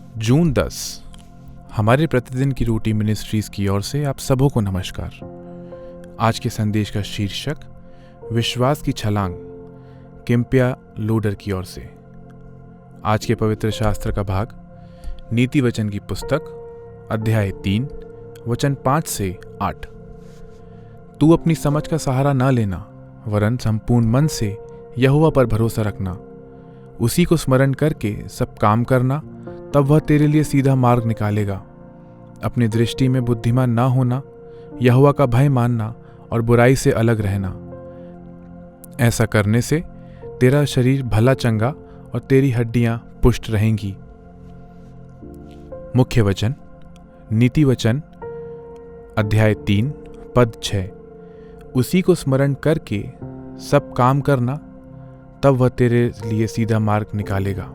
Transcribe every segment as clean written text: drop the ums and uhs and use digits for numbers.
जून 10 हमारे प्रतिदिन की रूटीन मिनिस्ट्रीज की ओर से आप सबों को नमस्कार। आज के संदेश का शीर्षक विश्वास की छलांग, किम्पिया लूडर की ओर से। आज के पवित्र शास्त्र का भाग नीति वचन की पुस्तक अध्याय 3 वचन 5 से 8। तू अपनी समझ का सहारा न लेना, वरन संपूर्ण मन से यहोवा पर भरोसा रखना। उसी को स्मरण करके सब काम करना, तब वह तेरे लिए सीधा मार्ग निकालेगा। अपनी दृष्टि में बुद्धिमान ना होना, यहोवा का भय मानना और बुराई से अलग रहना। ऐसा करने से तेरा शरीर भला चंगा और तेरी हड्डियां पुष्ट रहेंगी। मुख्य वचन नीति वचन अध्याय 3 पद 6। उसी को स्मरण करके सब काम करना, तब वह तेरे लिए सीधा मार्ग निकालेगा।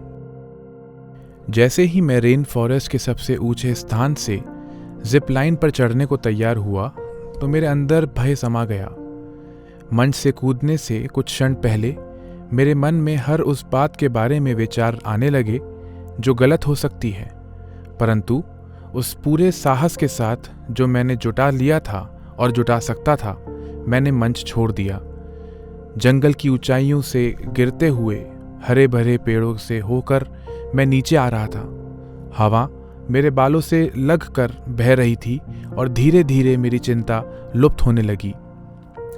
जैसे ही मैं रेन फॉरेस्ट के सबसे ऊंचे स्थान से जिप लाइन पर चढ़ने को तैयार हुआ तो मेरे अंदर भय समा गया। मंच से कूदने से कुछ क्षण पहले मेरे मन में हर उस बात के बारे में विचार आने लगे जो गलत हो सकती है, परंतु उस पूरे साहस के साथ जो मैंने जुटा लिया था और जुटा सकता था, मैंने मंच छोड़ दिया। जंगल की ऊंचाइयों से गिरते हुए हरे भरे पेड़ों से होकर मैं नीचे आ रहा था। हवा मेरे बालों से लग कर बह रही थी और धीरे धीरे मेरी चिंता लुप्त होने लगी।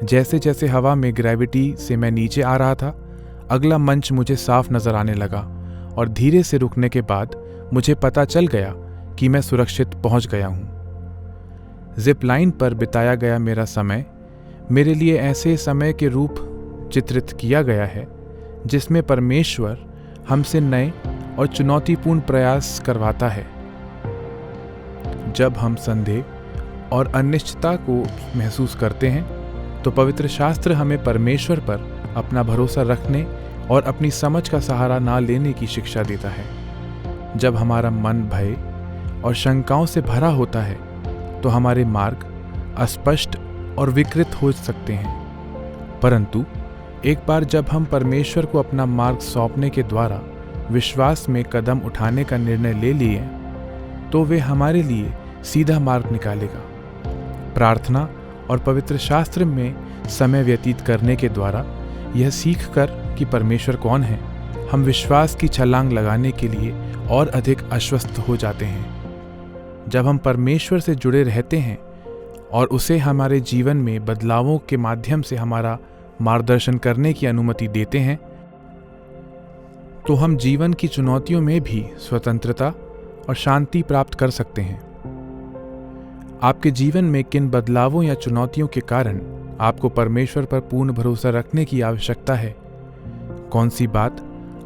जैसे जैसे हवा में ग्रेविटी से मैं नीचे आ रहा था, अगला मंच मुझे साफ नजर आने लगा और धीरे से रुकने के बाद मुझे पता चल गया कि मैं सुरक्षित पहुंच गया हूं। जिप लाइन पर बिताया गया मेरा समय मेरे लिए ऐसे समय के रूप चित्रित किया गया है जिसमें परमेश्वर हमसे नए और चुनौतीपूर्ण प्रयास करवाता है। जब हम संदेह और अनिश्चितता को महसूस करते हैं तो पवित्र शास्त्र हमें परमेश्वर पर अपना भरोसा रखने और अपनी समझ का सहारा ना लेने की शिक्षा देता है। जब हमारा मन भय और शंकाओं से भरा होता है तो हमारे मार्ग अस्पष्ट और विकृत हो सकते हैं, परंतु एक बार जब हम परमेश्वर को अपना मार्ग सौंपने के द्वारा विश्वास में कदम उठाने का निर्णय ले लिए तो वे हमारे लिए सीधा मार्ग निकालेगा। प्रार्थना और पवित्र शास्त्र में समय व्यतीत करने के द्वारा यह सीख कर कि परमेश्वर कौन है, हम विश्वास की छलांग लगाने के लिए और अधिक आश्वस्त हो जाते हैं। जब हम परमेश्वर से जुड़े रहते हैं और उसे हमारे जीवन में बदलावों के माध्यम से हमारा मार्गदर्शन करने की अनुमति देते हैं, तो हम जीवन की चुनौतियों में भी स्वतंत्रता और शांति प्राप्त कर सकते हैं। आपके जीवन में किन बदलावों या चुनौतियों के कारण आपको परमेश्वर पर पूर्ण भरोसा रखने की आवश्यकता है? कौन सी बात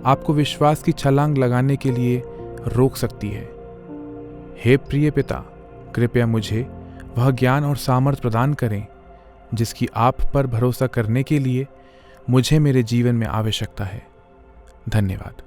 आपको विश्वास की छलांग लगाने के लिए रोक सकती है? हे प्रिय पिता, कृपया मुझे वह ज्ञान और सामर्थ्य प्रदान करें जिसकी आप पर भरोसा करने के लिए मुझे मेरे जीवन में आवश्यकता है। धन्यवाद।